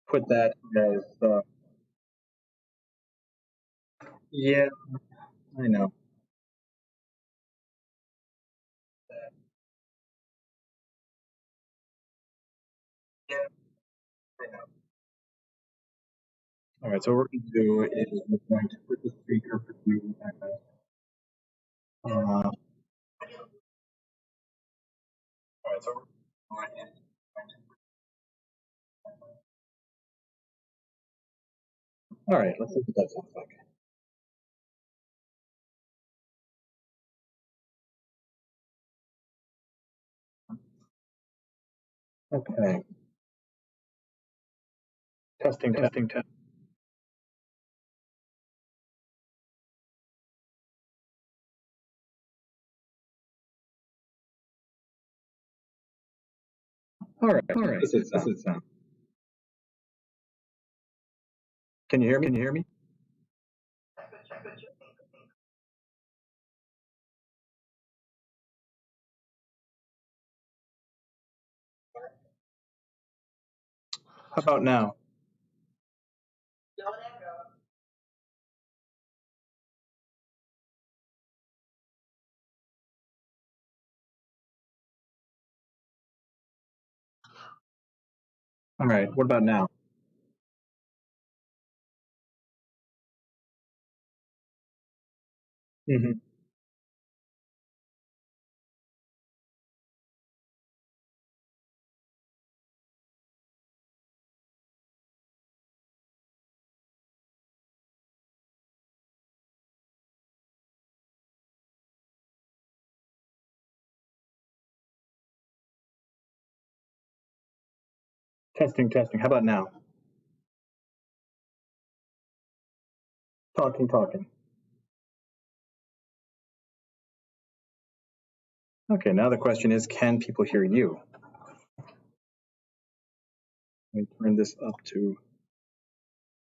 put that as, yeah, I know. All right, so what we're going to do is we're going to put the speaker for you as, all right, so we're going to, all right, let's see what that sounds like. Okay, testing, testing, testing. All right, this is sound. Can you hear me? Can you hear me? How about now? All right, what about now? Hmm. Testing, testing. How about now? Talking, talking. Okay, now the question is, can people hear you? Let me turn this up to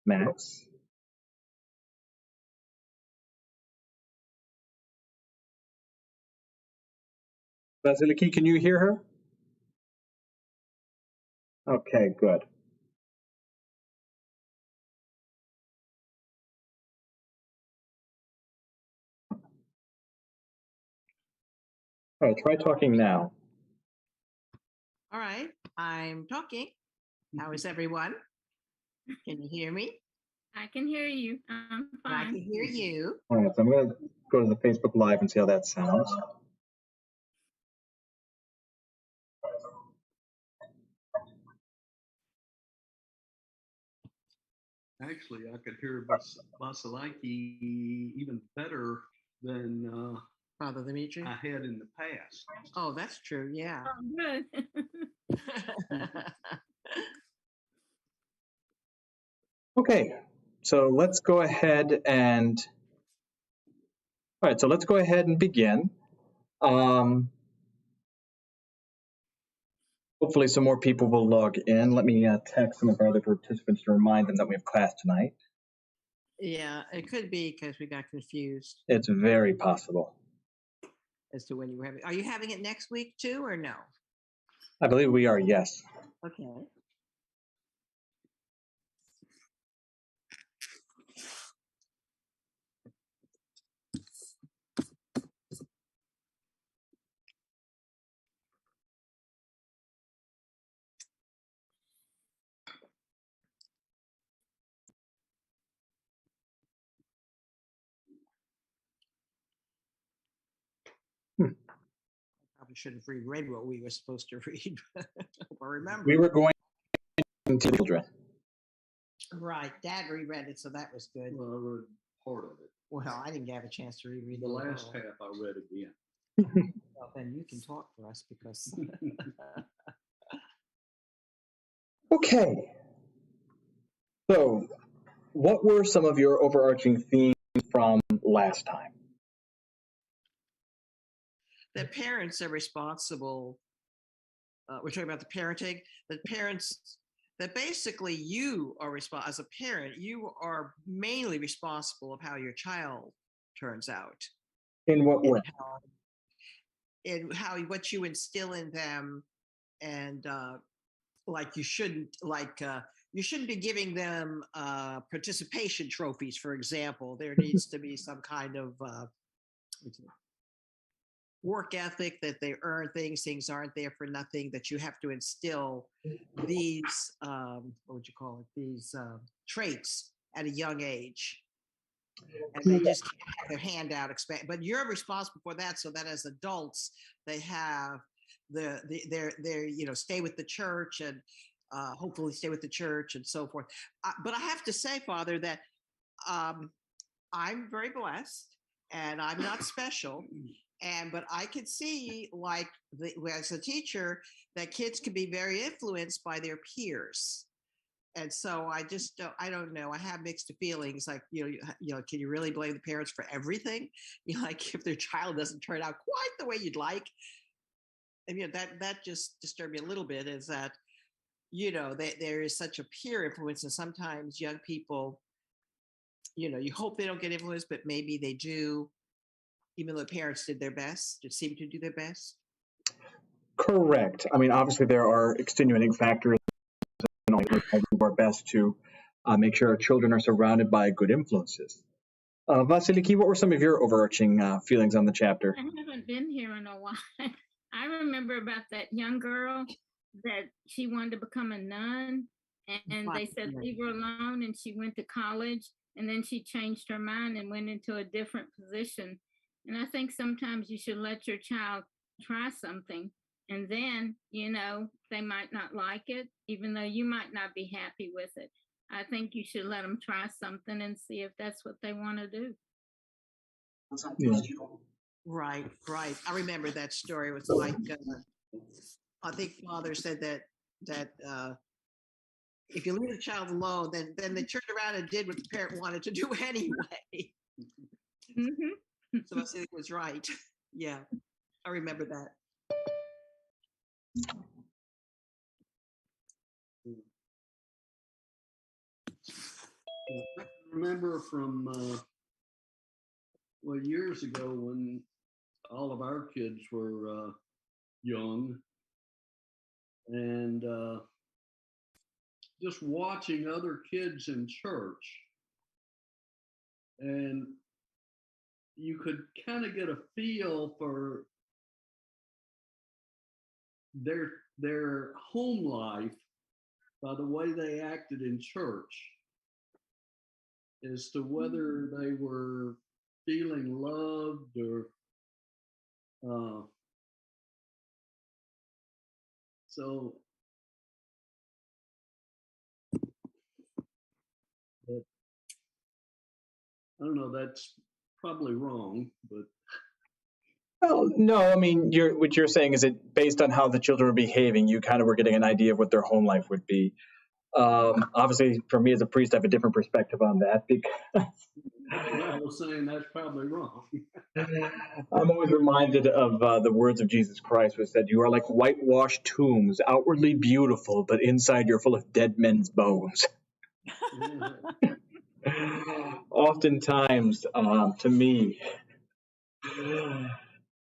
max. Vasiliki, can you hear her? Okay, good. All right, try talking now. All right, I'm talking. How is everyone? Can you hear me? I can hear you. I'm And I can fine. hear you. All right, so I'm going to go to the Facebook Live and see how that sounds. Actually, I could hear Basalaki even better than Father Dimitri. I had in the past. Oh, that's true. Yeah. Oh, good. Okay, so let's go ahead and, all right, so let's go ahead and begin. Hopefully some more people will log in. Let me text some of our other participants to remind them that we have class tonight. Yeah, it could be because we got confused It's very possible. as to when you were having. Are you having it next week too, or no? I believe we are, yes. Okay. Probably should have reread what we were supposed to read. I remember. We were going to children. Right, Dad reread it, so that was good. Well, I read part of it. Well, I didn't have a chance to reread The it last all. half I read again. Well, then you can talk for us because. Okay. So, what were some of your overarching themes from last time? That parents are responsible. We're talking about the parenting. That parents, that basically you are responsible as a parent. You are mainly responsible of how your child turns out. In what way? And how what you instill in them, and like you shouldn't be giving them participation trophies, for example. There needs to be some kind of work ethic, that they earn things. Things aren't there for nothing, that you have to instill these what would you call it, these traits at a young age, and they just can't have their hand out expand. But you're responsible for that, so that as adults they have their stay with the church, and hopefully stay with the church and so forth. But I have to say, Father, that I'm very blessed, and I'm not special. But I could see, like, as a teacher, that kids can be very influenced by their peers. And so I don't know. I have mixed feelings. Like, can you really blame the parents for everything? Like, if their child doesn't turn out quite the way you'd like. And that just disturbed me a little bit, is that that there is such a peer influence, and sometimes young people, you hope they don't get influenced, but maybe they do, even though the parents did their best, to seem to do their best. Correct. I mean, obviously there are extenuating factors, and we all do our best to make sure our children are surrounded by good influences. Vasiliki, what were some of your overarching feelings on the chapter? I haven't been here in a while. I remember about that young girl that she wanted to become a nun, and they said leave her alone, and she went to college, and then she changed her mind and went into a different position. And I think sometimes you should let your child try something, and then they might not like it, even though you might not be happy with it. I think you should let them try something and see if that's what they want to do. Yeah. Right. I remember that story. It was like, I think Father said that if you leave the child alone, then they turned around and did what the parent wanted to do anyway. Mm-hmm. So I think it was right. Yeah, I remember that. I remember from years ago when all of our kids were young, and just watching other kids in church, and you could kind of get a feel for their home life by the way they acted in church, as to whether they were feeling loved or so. But I don't know. That's probably wrong, but Well, no, I mean, what you're saying is that based on how the children were behaving, you kind of were getting an idea of what their home life would be. Obviously, for me as a priest, I have a different perspective on that, because I was saying that's probably wrong. I'm always reminded of the words of Jesus Christ, which said, "You are like whitewashed tombs, outwardly beautiful, but inside you're full of dead men's bones." Oftentimes, to me,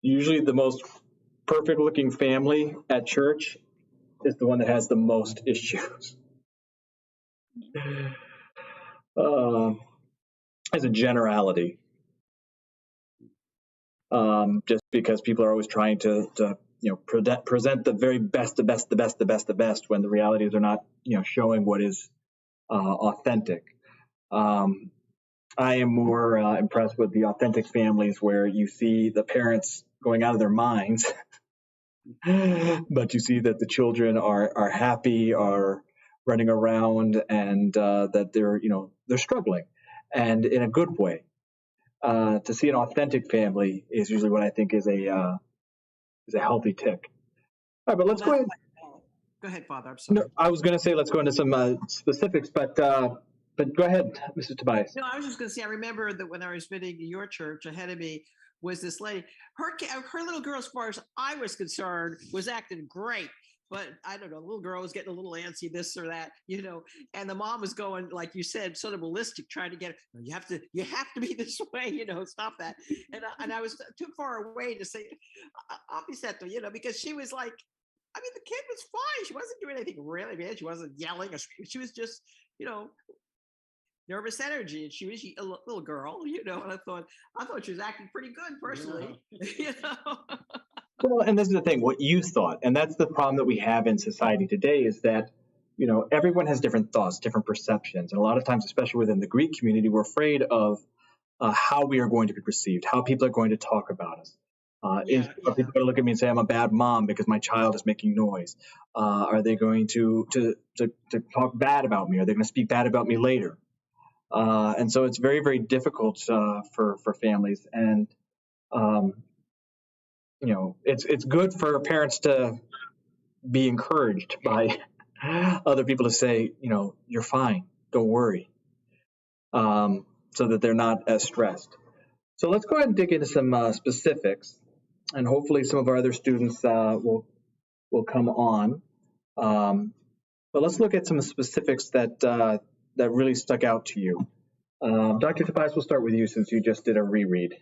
usually the most perfect looking family at church is the one that has the most issues. As a generality, just because people are always trying to present the very best, the best, when the realities are not showing what is authentic. I am more impressed with the authentic families where you see the parents going out of their minds, but you see that the children are happy, are running around, and that they're struggling, and in a good way. To see an authentic family is usually what I think is a healthy tick. All right, but let's go ahead. Go ahead, Father. I'm sorry. No, I was going to say let's go into some specifics, but go ahead, Mr. Tobias. No, I was just going to say, I remember that when I was visiting your church, ahead of me was this lady. Her little girl, as far as I was concerned, was acting great. But I don't know, the little girl was getting a little antsy, this or that, and the mom was going, like you said, sort of ballistic, trying to get it. You have to be this way, stop that. And I was too far away to say, I'll be set to, because she was like, I mean, the kid was fine. She wasn't doing anything really bad. She wasn't yelling or screaming. She was just, nervous energy, and she was a little girl, and I thought she was acting pretty good personally. Well, and this is the thing, what you thought, and that's the problem that we have in society today is that, everyone has different thoughts, different perceptions. And a lot of times, especially within the Greek community, we're afraid of how we are going to be perceived, how people are going to talk about us. Are people going to look at me and say I'm a bad mom because my child is making noise? Are they going to talk bad about me? Are they going to speak bad about me later? And so it's very, very difficult for families. And it's good for parents to be encouraged by other people to say, you're fine, don't worry, so that they're not as stressed. So let's go ahead and dig into some specifics, and hopefully some of our other students will come on. But let's look at some specifics that really stuck out to you. Dr. Tobias, we'll start with you since you just did a reread.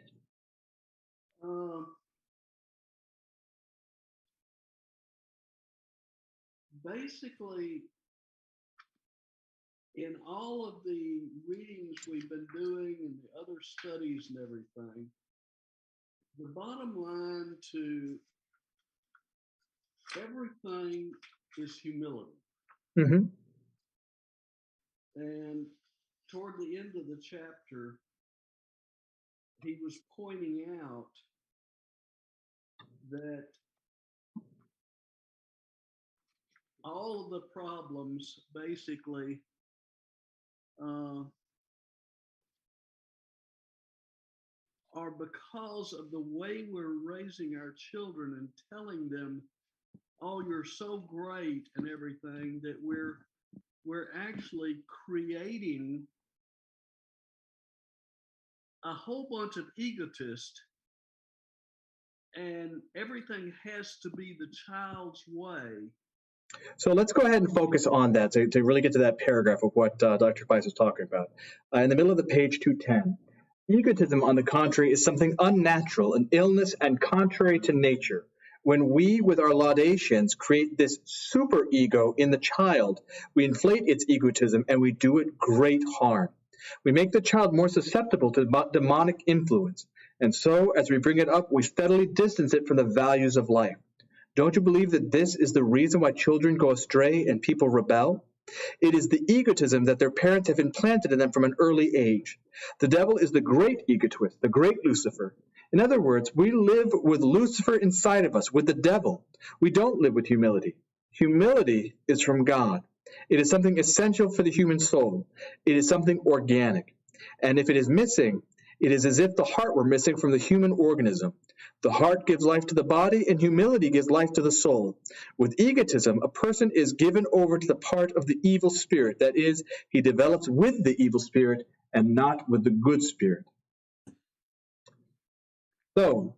Basically, in all of the readings we've been doing and the other studies and everything, the bottom line to everything is humility. Mm-hmm. And toward the end of the chapter, he was pointing out that all of the problems basically are because of the way we're raising our children and telling them, oh, you're so great and everything, that we're actually creating a whole bunch of egotists, and everything has to be the child's way. So let's go ahead and focus on that to really get to that paragraph of what Dr. Weiss was talking about. In the middle of the page 210, egotism, on the contrary, is something unnatural, an illness, and contrary to nature. When we, with our laudations, create this superego in the child, we inflate its egotism and we do it great harm. We make the child more susceptible to demonic influence, and so, as we bring it up, we steadily distance it from the values of life. Don't you believe that this is the reason why children go astray and people rebel? It is the egotism that their parents have implanted in them from an early age. The devil is the great egotist, the great Lucifer. In other words, we live with Lucifer inside of us, with the devil. We don't live with humility. Humility is from God. It is something essential for the human soul. It is something organic. And if it is missing, it is as if the heart were missing from the human organism. The heart gives life to the body, and humility gives life to the soul. With egotism, a person is given over to the part of the evil spirit. That is, he develops with the evil spirit and not with the good spirit. So,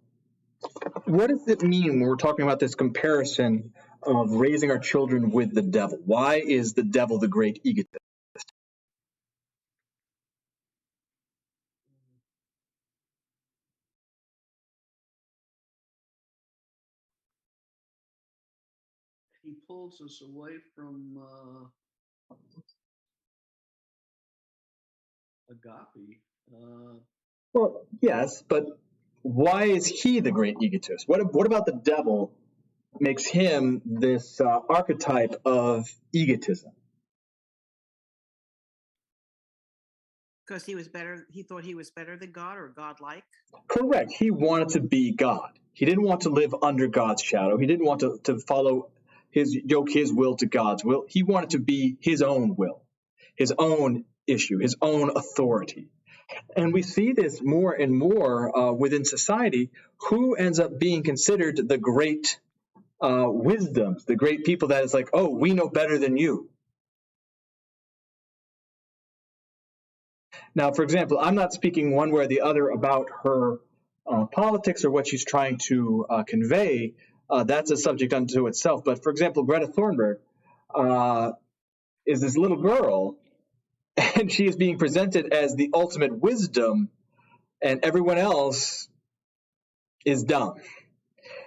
what does it mean when we're talking about this comparison of raising our children with the devil? Why is the devil the great egotist? He pulls us away from agape. Well, yes, but why is he the great egotist? What about the devil makes him this archetype of egotism? Because he was better. He thought he was better than God or God-like. Correct. He wanted to be God. He didn't want to live under God's shadow. He didn't want to follow his will to God's will. He wanted to be his own will, his own issue, his own authority. And we see this more and more within society. Who ends up being considered the great wisdoms, the great people that is like, oh, we know better than you. Now, for example, I'm not speaking one way or the other about her politics or what she's trying to convey. That's a subject unto itself. But for example, Greta Thunberg is this little girl, and she is being presented as the ultimate wisdom, and everyone else is dumb.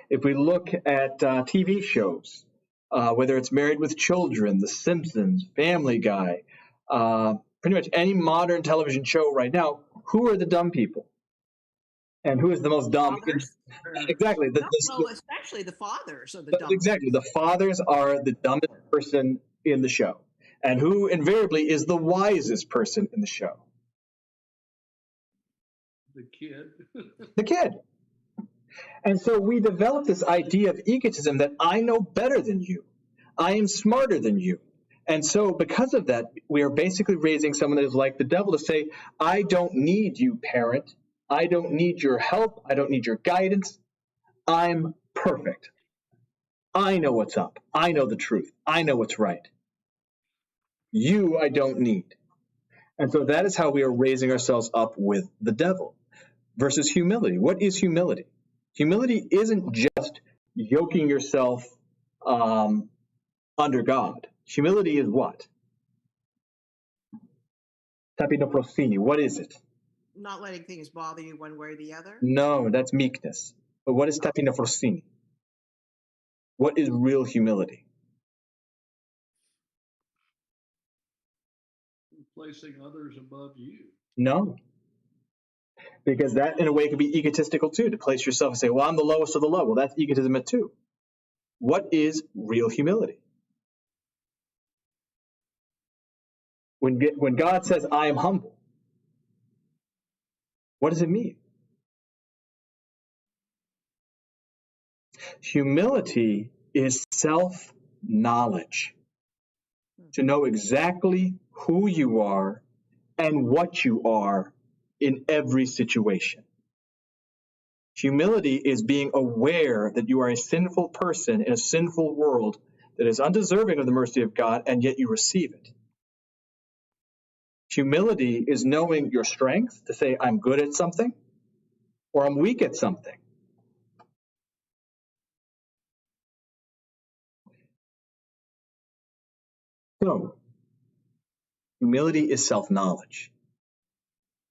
If we look at TV shows, whether it's Married with Children, The Simpsons, Family Guy, pretty much any modern television show right now, who are the dumb people? And who is the most dumb? Fathers? Exactly. No, well, especially the fathers are the dumb Exactly. The fathers are the dumbest person in the show. And who invariably is the wisest person in the show? The kid. The kid. And so we develop this idea of egotism that I know better than you. I am smarter than you. And so because of that, we are basically raising someone that is like the devil to say, I don't need you, parent. I don't need your help. I don't need your guidance. I'm perfect. I know what's up. I know the truth. I know what's right. You, I don't need. And so that is how we are raising ourselves up with the devil versus humility. What is humility? Humility isn't just yoking yourself under God. Humility is what? Tapinoprosini. What is it? not letting things bother you one way or the other. No, that's meekness. But what is tapinoprosini? What is real humility? Placing others above you. No. Because that, in a way, could be egotistical too, to place yourself and say, well, I'm the lowest of the low. Well, that's egotism too. What is real humility? When God says, I am humble, what does it mean? Humility is self-knowledge, to know exactly who you are and what you are in every situation. Humility is being aware that you are a sinful person in a sinful world that is undeserving of the mercy of God, and yet you receive it. Humility is knowing your strength, to say, I'm good at something, or I'm weak at something. So, humility is self-knowledge,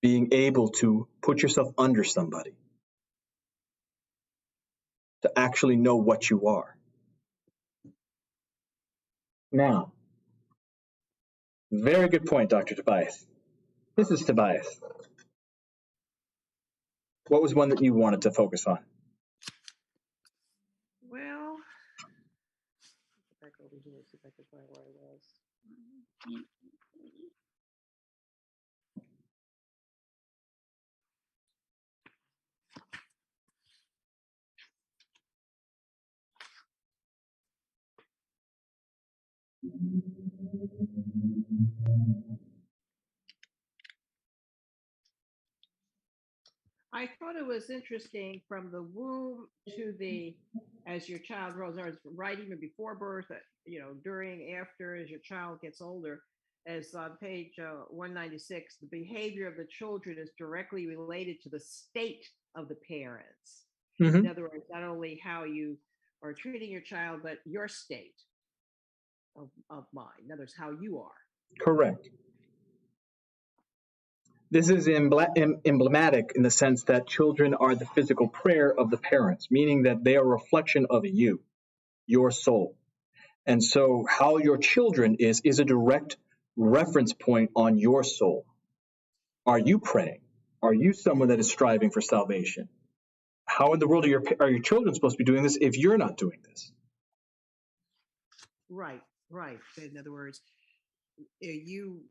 being able to put yourself under somebody, to actually know what you are. Now, very good point, Dr. Tobias. This is Tobias. What was one that you wanted to focus on? Well, back over here, see if I can find where I was. I thought it was interesting from the womb to as your child grows, or right even before birth, during, after, as your child gets older, as on page 196, the behavior of the children is directly related to the state of the parents. Mm-hmm. In other words, not only how you are treating your child, but your state of mind. In other words, how you are. Correct. This is emblematic in the sense that children are the physical prayer of the parents, meaning that they are a reflection of you, your soul. And so how your children is a direct reference point on your soul. Are you praying? Are you someone that is striving for salvation? How in the world are your children supposed to be doing this if you're not doing this? Right. In other words, you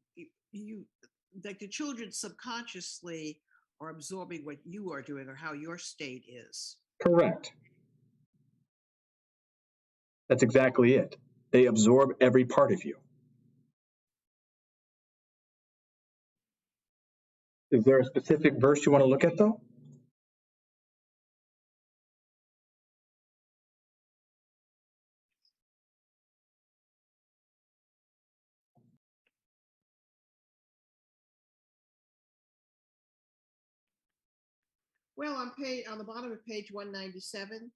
like the children subconsciously are absorbing what you are doing or how your state is. Correct. That's exactly it. They absorb every part of you. Is there a specific verse you want to look at, though? Well, on the bottom of page 197,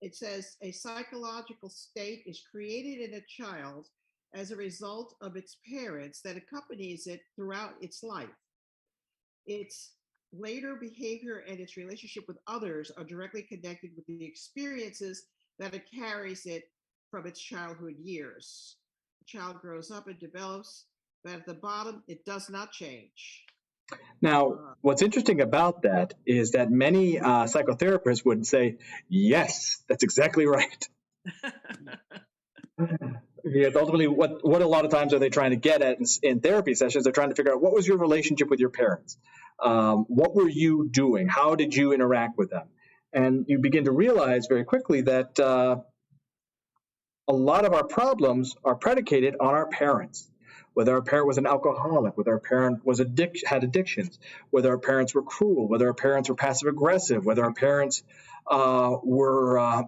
it says a psychological state is created in a child as a result of its parents that accompanies it throughout its life. Its later behavior and its relationship with others are directly connected with the experiences that it carries it from its childhood years. The child grows up and develops, but at the bottom, it does not change. Now, what's interesting about that is that many psychotherapists would say, yes, that's exactly right. Because ultimately, what a lot of times are they trying to get at in therapy sessions? They're trying to figure out, what was your relationship with your parents? What were you doing? How did you interact with them? And you begin to realize very quickly that a lot of our problems are predicated on our parents. Whether our parent was an alcoholic, whether our parent had addictions, whether our parents were cruel, whether our parents were passive aggressive, whether our parents were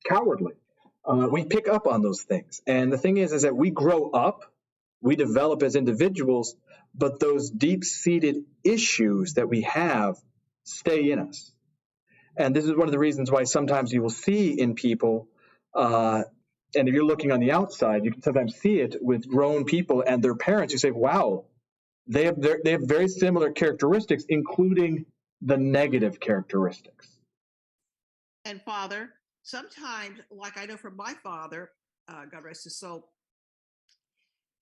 cowardly. We pick up on those things. And the thing is that we grow up, we develop as individuals, but those deep-seated issues that we have stay in us. And this is one of the reasons why sometimes you will see in people, and if you're looking on the outside, you can sometimes see it with grown people and their parents. You say, wow, they have very similar characteristics, including the negative characteristics. And father, sometimes, like I know from my father, God rest his soul,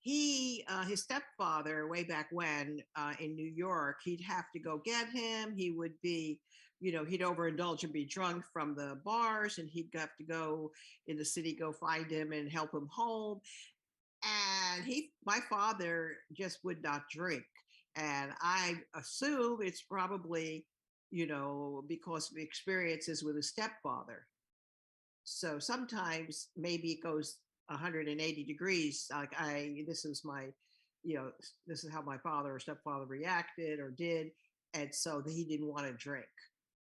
his stepfather, way back when in New York, he'd have to go get him. He would be, he'd overindulge and be drunk from the bars, and he'd have to go in the city, go find him and help him home. And my father just would not drink. And I assume it's probably, because of experiences with his stepfather. So sometimes maybe it goes 180 degrees. Like this is how my father or stepfather reacted or did. And so he didn't want to drink.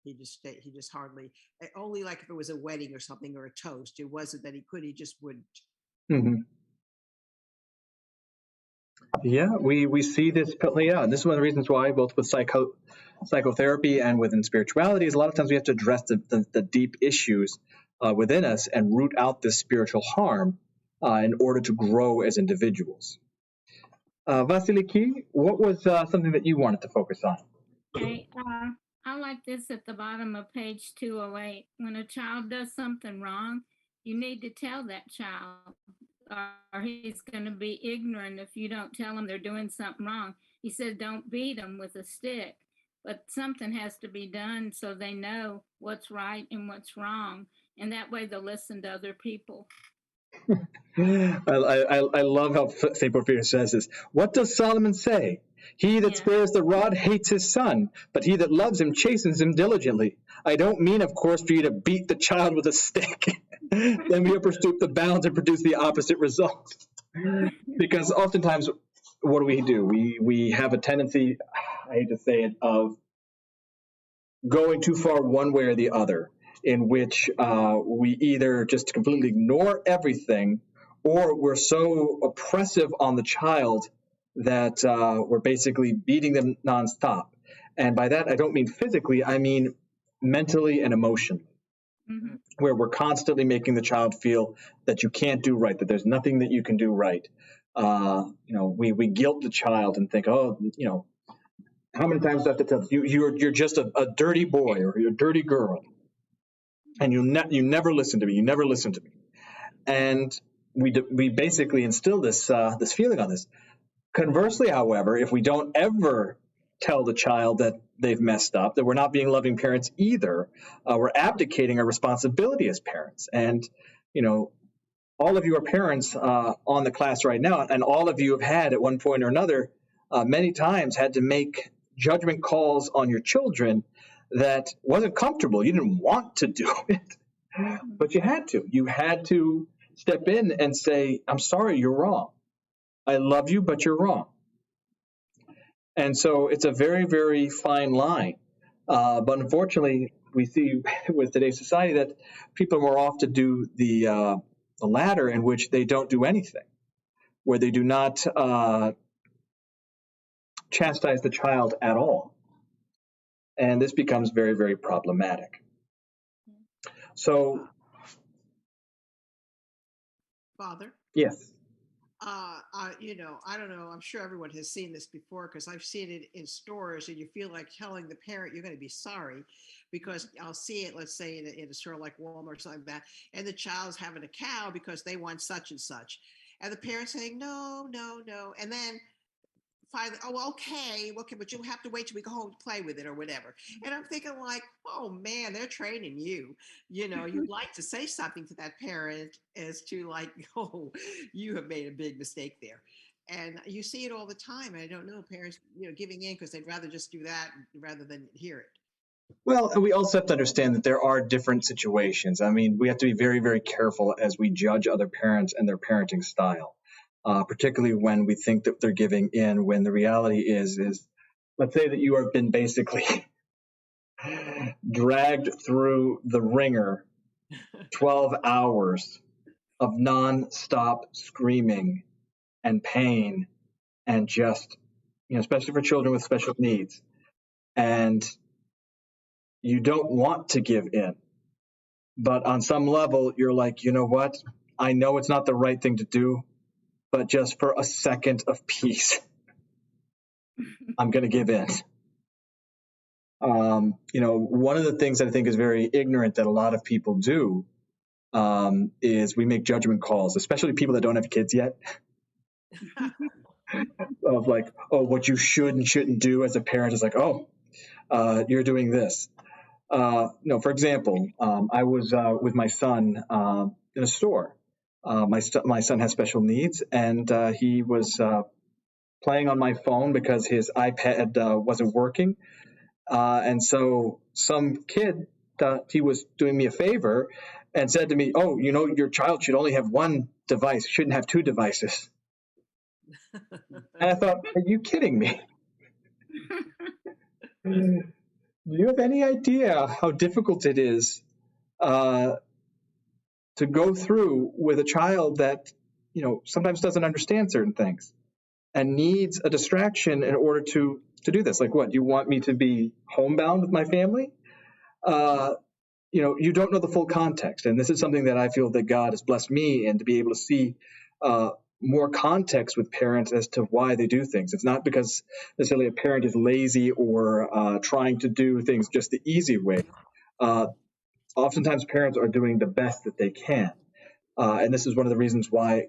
He just hardly, only like if it was a wedding or something or a toast. It wasn't that he just wouldn't. Mm-hmm. Yeah, we see this. Yeah, and this is one of the reasons why, both with psychotherapy and within spirituality, is a lot of times we have to address the deep issues within us and root out this spiritual harm in order to grow as individuals. Vasiliki, what was something that you wanted to focus on? Okay, I like this at the bottom of page 208. When a child does something wrong, you need to tell that child, or he's going to be ignorant if you don't tell him they're doing something wrong. He said, don't beat them with a stick, but something has to be done so they know what's right and what's wrong. And that way they'll listen to other people. I love how St. Porphyrius says this. What does Solomon say? He that spares the rod hates his son, but he that loves him chastens him diligently. I don't mean, of course, for you to beat the child with a stick. Then we overstoop the bounds and produce the opposite result. Because oftentimes, what do? We have a tendency, I hate to say it, of going too far one way or the other, in which we either just completely ignore everything, or we're so oppressive on the child that we're basically beating them nonstop. And by that, I don't mean physically, I mean mentally and emotionally, where we're constantly making the child feel that you can't do right, that there's nothing that you can do right. We guilt the child and think, how many times do I have to tell you, you're just a dirty boy or you're a dirty girl, and you never listen to me. You never listen to me, and we basically instill this feeling on this. Conversely, however, if we don't ever tell the child that they've messed up, that we're not being loving parents either, we're abdicating our responsibility as parents. And all of you are parents on the class right now, and all of you have had at one point or another, many times, had to make judgment calls on your children that wasn't comfortable. You didn't want to do it, but you had to. You had to step in and say, I'm sorry, you're wrong. I love you, but you're wrong. And so it's a very, very fine line. But unfortunately, we see with today's society that people more often do the latter, in which they don't do anything, where they do not chastise the child at all. And this becomes very, very problematic. So, Father? Yes. I don't know. I'm sure everyone has seen this before because I've seen it in stores, and you feel like telling the parent you're going to be sorry because I'll see it, let's say, in a store like Walmart or something like that, and the child's having a cow because they want such and such. And the parent's saying, no, no, no. And then finally, oh, okay, but you'll have to wait till we go home to play with it or whatever. And I'm thinking, like, oh man, they're training you. You'd like to say something to that parent as to, like, oh, you have made a big mistake there. And you see it all the time. And I don't know, parents, giving in because they'd rather just do that rather than hear it. Well, and we also have to understand that there are different situations. I mean, we have to be very, very careful as we judge other parents and their parenting style, particularly when we think that they're giving in. When the reality is, let's say that you have been basically dragged through the ringer 12 hours of non-stop screaming and pain and just, especially for children with special needs. And you don't want to give in. But on some level, you're like, you know what? I know it's not the right thing to do, but just for a second of peace, I'm going to give in. One of the things that I think is very ignorant that a lot of people do is we make judgment calls, especially people that don't have kids yet. Of like, oh, what you should and shouldn't do as a parent is like, oh, you're doing this. For example, I was with my son in a store. My son has special needs, and he was playing on my phone because his iPad wasn't working. And so some kid thought he was doing me a favor and said to me, oh, your child should only have one device, shouldn't have two devices. And I thought, are you kidding me? Do you have any idea how difficult it is to go through with a child that, sometimes doesn't understand certain things and needs a distraction in order to do this? Like, what, you want me to be homebound with my family? You don't know the full context. And this is something that I feel that God has blessed me in, to be able to see more context with parents as to why they do things. It's not because necessarily a parent is lazy or trying to do things just the easy way. Oftentimes parents are doing the best that they can. And this is one of the reasons why,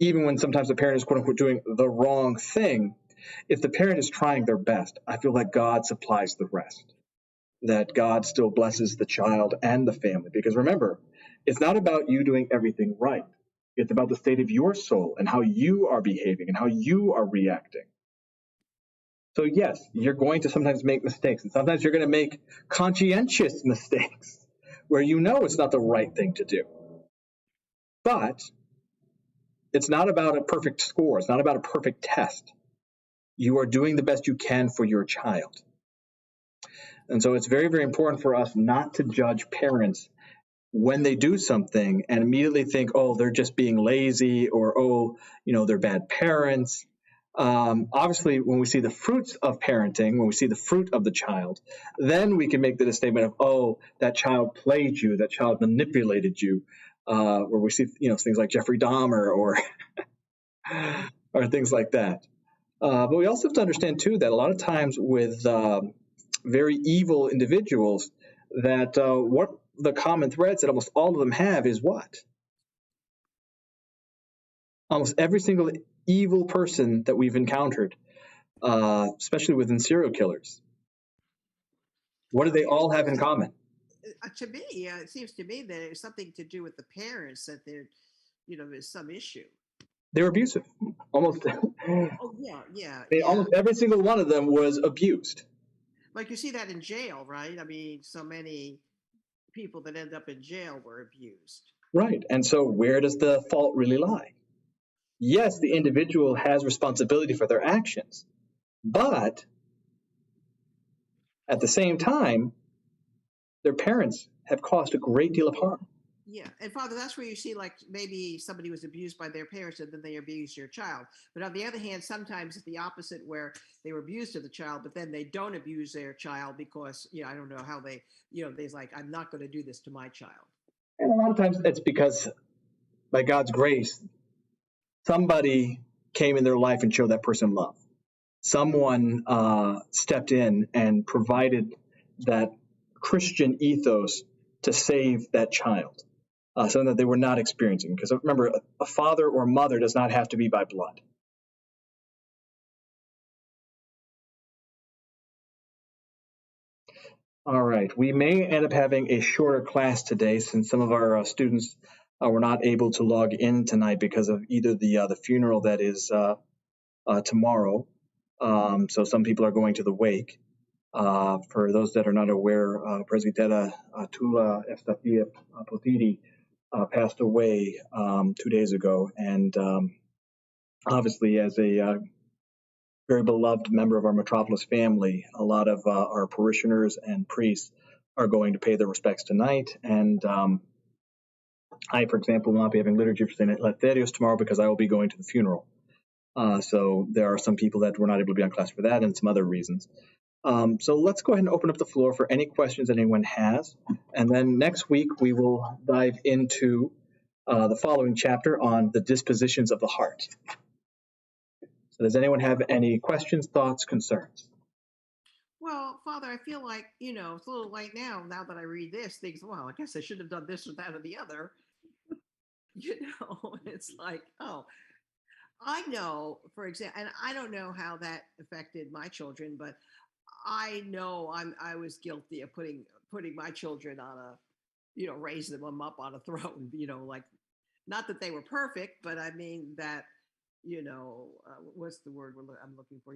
even when sometimes the parent is quote unquote doing the wrong thing, if the parent is trying their best, I feel like God supplies the rest, that God still blesses the child and the family. Because remember, it's not about you doing everything right. It's about the state of your soul and how you are behaving and how you are reacting. So yes, you're going to sometimes make mistakes, and sometimes you're going to make conscientious mistakes where it's not the right thing to do. But it's not about a perfect score. It's not about a perfect test. You are doing the best you can for your child. And so it's very, very important for us not to judge parents when they do something and immediately think, oh, they're just being lazy, or, oh, they're bad parents. Obviously, when we see the fruits of parenting, when we see the fruit of the child, then we can make the statement of, oh, that child played you, that child manipulated you, where we see, things like Jeffrey Dahmer or or things like that. But we also have to understand, too, that a lot of times with very evil individuals, that what the common threads that almost all of them have is what? Almost every single evil person that we've encountered, especially within serial killers, what do they all have in common? To me, it seems to me that it's something to do with the parents, that there's some issue. They're abusive. Almost. Oh yeah. Almost every single one of them was abused. Like you see that in jail, right? I mean, so many people that end up in jail were abused. Right. And so where does the fault really lie? Yes, the individual has responsibility for their actions, but at the same time, their parents have caused a great deal of harm. Yeah. And Father, that's where you see, like, maybe somebody was abused by their parents and then they abused your child. But on the other hand, sometimes it's the opposite, where they were abused to the child, but then they don't abuse their child because, I don't know how they, they're like, I'm not going to do this to my child. And a lot of times it's because, by God's grace, somebody came in their life and showed that person love. Someone stepped in and provided that Christian ethos to save that child, something that they were not experiencing. Because remember, a father or mother does not have to be by blood. All right, we may end up having a shorter class today since some of our students were not able to log in tonight because of either the funeral that is tomorrow. So some people are going to the wake. For those that are not aware, Presbytera Tula Efstafia Potiri passed away 2 days ago, and obviously as a very beloved member of our Metropolis family, a lot of our parishioners and priests are going to pay their respects tonight. And I, for example, will not be having liturgy for St. Eleftherios tomorrow because I will be going to the funeral. So there are some people that were not able to be on class for that and some other reasons. So let's go ahead and open up the floor for any questions that anyone has. And then next week, we will dive into the following chapter on the dispositions of the heart. So does anyone have any questions, thoughts, concerns? Well, Father, I feel like, it's a little late now that I read this, things, well, I guess I should have done this or that or the other. It's like, oh, I know, for example, and I don't know how that affected my children, but I know I was guilty of putting my children on raising them up on a throne, like, not that they were perfect, but I mean that, what's the word I'm looking for?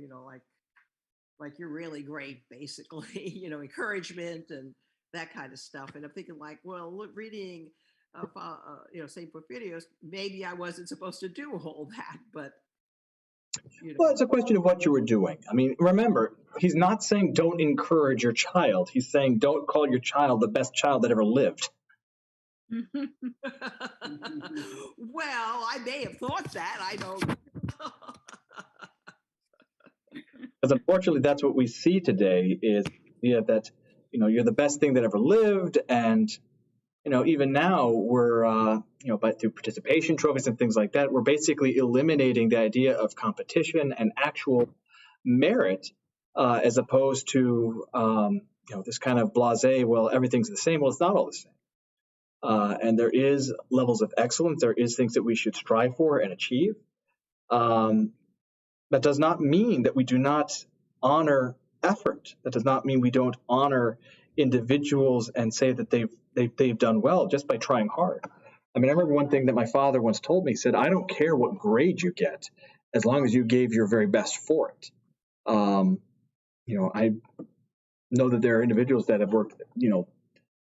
Like you're really great, basically, encouragement and that kind of stuff. And I'm thinking like, well, look, reading, St. Porphyrios, maybe I wasn't supposed to do all that, but. Well, it's a question of what you were doing. I mean, remember, he's not saying don't encourage your child. He's saying don't call your child the best child that ever lived. Well, I may have thought that. I don't. Because unfortunately, that's what we see today is that, you're the best thing that ever lived. And, even now we're, but through participation trophies and things like that, we're basically eliminating the idea of competition and actual merit as opposed to, this kind of blasé, well, everything's the same. Well, it's not all the same. And there is levels of excellence. There is things that we should strive for and achieve. That does not mean that we do not honor effort. That does not mean we don't honor individuals and say that they've done well just by trying hard. I mean, I remember one thing that my father once told me. He said, "I don't care what grade you get, as long as you gave your very best for it." I know that there are individuals that have worked,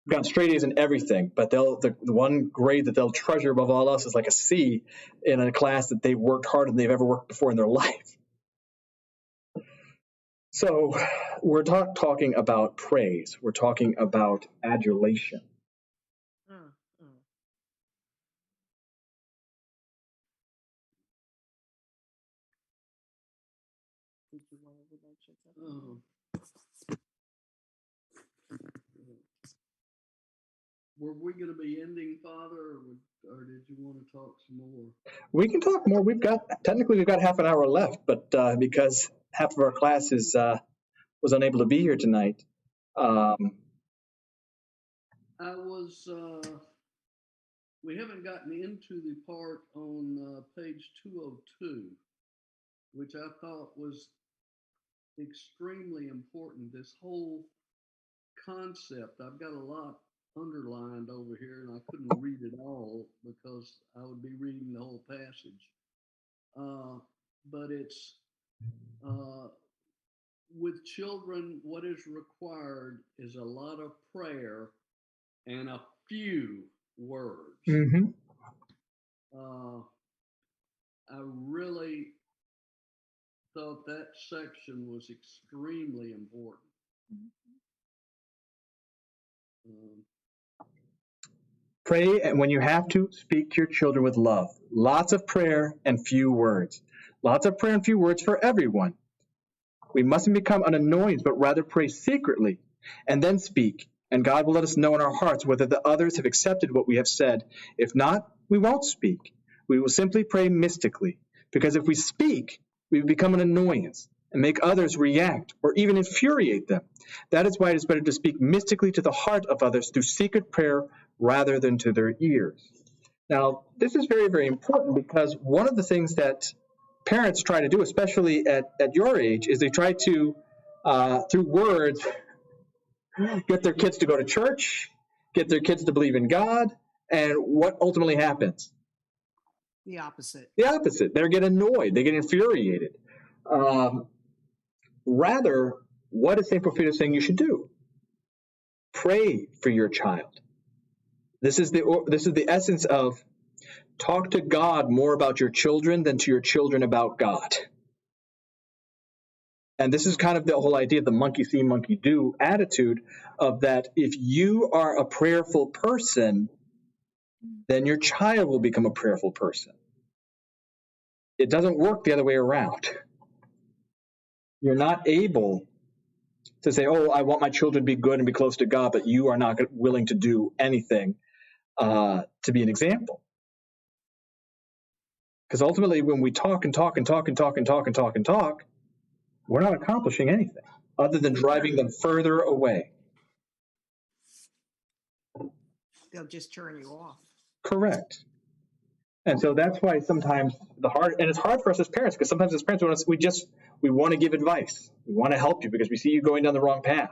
gotten straight A's in everything, but the one grade that they'll treasure above all else is like a C in a class that they've worked harder than they've ever worked before in their life. So we're talking about praise. We're talking about adulation. Did you want to mention something? Were we going to be ending, Father, or did you want to talk some more? We can talk more. We've got half an hour left, but because half of our class was unable to be here tonight. We haven't gotten into the part on page 202, which I thought was extremely important. This whole concept, I've got a lot underlined over here, and I couldn't read it all because I would be reading the whole passage. But it's with children, what is required is a lot of prayer and a few words. Mm-hmm. I really thought that section was extremely important. Pray, and when you have to, speak to your children with love. Lots of prayer and few words. Lots of prayer and few words for everyone. We mustn't become an annoyance, but rather pray secretly and then speak. And God will let us know in our hearts whether the others have accepted what we have said. If not, we won't speak. We will simply pray mystically, because if we speak, we become an annoyance and make others react or even infuriate them. That is why it is better to speak mystically to the heart of others through secret prayer rather than to their ears. Now, this is very, very important, because one of the things that parents try to do, especially at your age, is they try to, through words, get their kids to go to church, get their kids to believe in God, and what ultimately happens? The opposite. The opposite. They get annoyed. They get infuriated. Rather, what is St. Porphyria saying you should do? Pray for your child. This is the essence of talk to God more about your children than to your children about God. And this is kind of the whole idea of the monkey see, monkey do attitude, of that if you are a prayerful person, then your child will become a prayerful person. It doesn't work the other way around. You're not able to say, oh, I want my children to be good and be close to God, but you are not willing to do anything to be an example. Because ultimately, when we talk and talk and talk and talk and talk and talk and talk, we're not accomplishing anything other than driving them further away. They'll just turn you off. Correct. And so that's why sometimes it's hard for us as parents, because sometimes as parents we want to give advice. We want to help you because we see you going down the wrong path.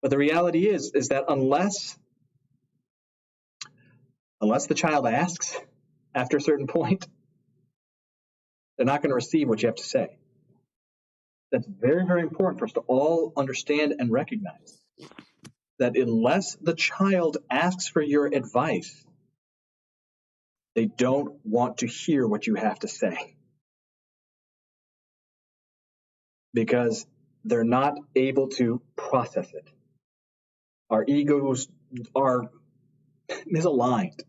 But the reality is that unless the child asks after a certain point, they're not going to receive what you have to say. That's very, very important for us to all understand and recognize that unless the child asks for your advice, they don't want to hear what you have to say, because they're not able to process it. Our egos are misaligned.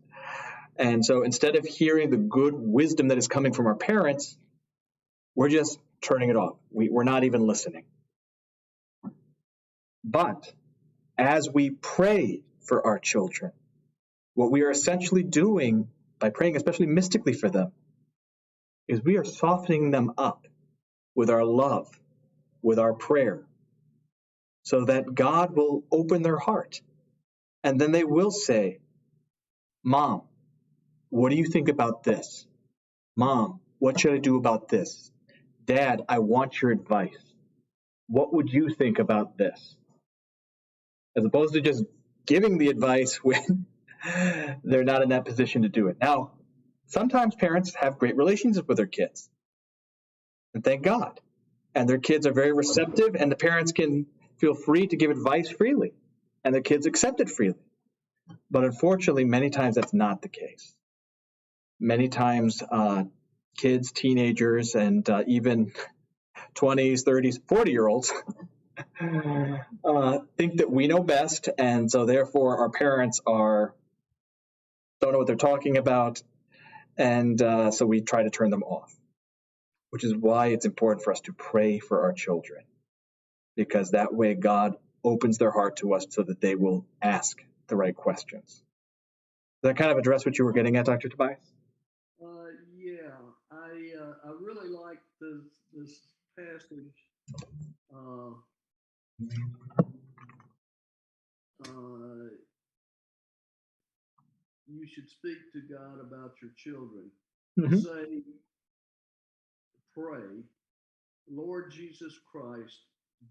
And so instead of hearing the good wisdom that is coming from our parents, we're just turning it off. We're not even listening. But as we pray for our children, what we are essentially doing by praying, especially mystically for them, is we are softening them up with our love, with our prayer, so that God will open their heart. And then they will say, Mom, what do you think about this? Mom, what should I do about this? Dad, I want your advice. What would you think about this? As opposed to just giving the advice when they're not in that position to do it. Now, sometimes parents have great relationships with their kids, and thank God. And their kids are very receptive, and the parents can feel free to give advice freely, and the kids accept it freely. But unfortunately, many times that's not the case. Many times, kids, teenagers, and even 20s, 30s, 40-year-olds think that we know best, and so therefore our parents don't know what they're talking about, and so we try to turn them off, which is why it's important for us to pray for our children, because that way God opens their heart to us so that they will ask the right questions. Does that kind of address what you were getting at, Dr. Tobias? Yeah, I really like this passage. You should speak to God about your children. Mm-hmm. Pray, Lord Jesus Christ,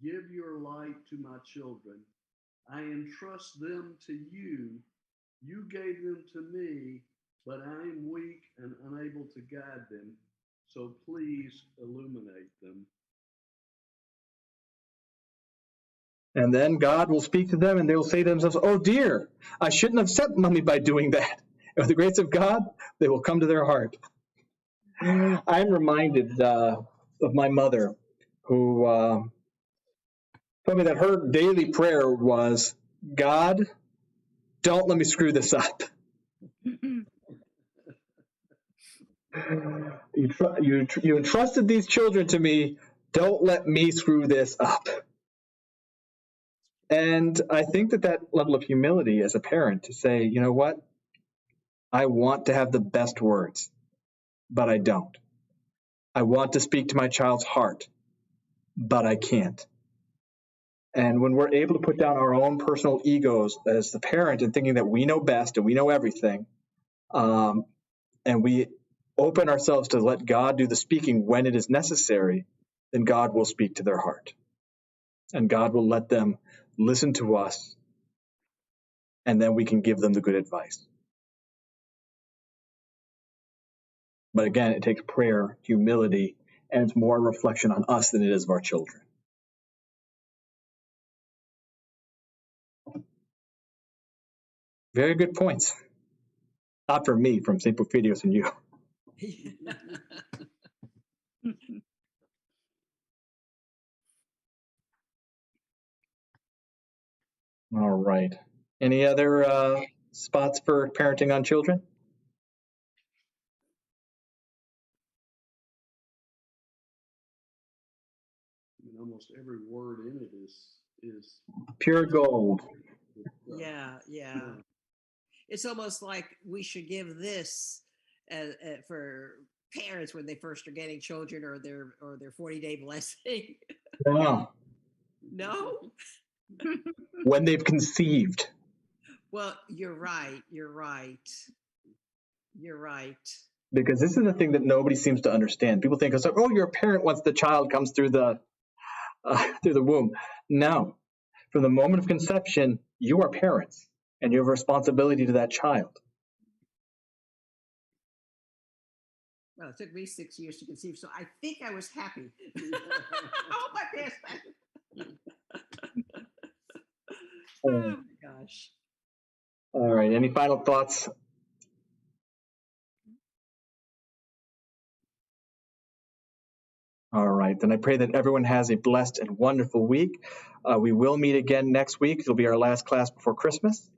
give your light to my children. I entrust them to you. You gave them to me, but I am weak and unable to guide them. So please illuminate them. And then God will speak to them, and they will say to themselves, oh dear, I shouldn't have sent mommy by doing that. And with the grace of God, they will come to their heart. I'm reminded of my mother, who told me that her daily prayer was, God, don't let me screw this up. You entrusted these children to me. Don't let me screw this up. And I think that level of humility as a parent to say, you know what? I want to have the best words. but I don't. I want to speak to my child's heart, but I can't. And when we're able to put down our own personal egos as the parent and thinking that we know best and we know everything, and we open ourselves to let God do the speaking when it is necessary, then God will speak to their heart. And God will let them listen to us, and then we can give them the good advice. But again, it takes prayer, humility, and it's more a reflection on us than it is of our children. Very good points. Not from me, from St. Porphyrios and you. All right. Any other spots for parenting on children? I mean, almost every word in it is Pure gold. Yeah. It's almost like we should give this for parents when they first are getting children or their 40-day blessing. Yeah. No? When they've conceived. Well, you're right. Because this is the thing that nobody seems to understand. People think, oh, you're a parent once the child comes through the womb. No. From the moment of conception, you are parents, and you have a responsibility to that child. Well, it took me 6 years to conceive, so I think I was happy. I hope I passed that. Oh my gosh. All right. Any final thoughts? All right. Then I pray that everyone has a blessed and wonderful week. We will meet again next week. It'll be our last class before Christmas.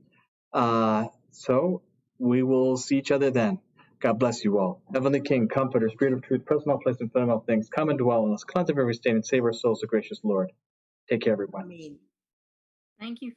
So we will see each other then. God bless you all. Heavenly King, Comforter, Spirit of Truth, present all place and filling all things, come and dwell in us, cleanse of every stain, and save our souls, the gracious Lord. Take care, everyone. I mean, Thank you.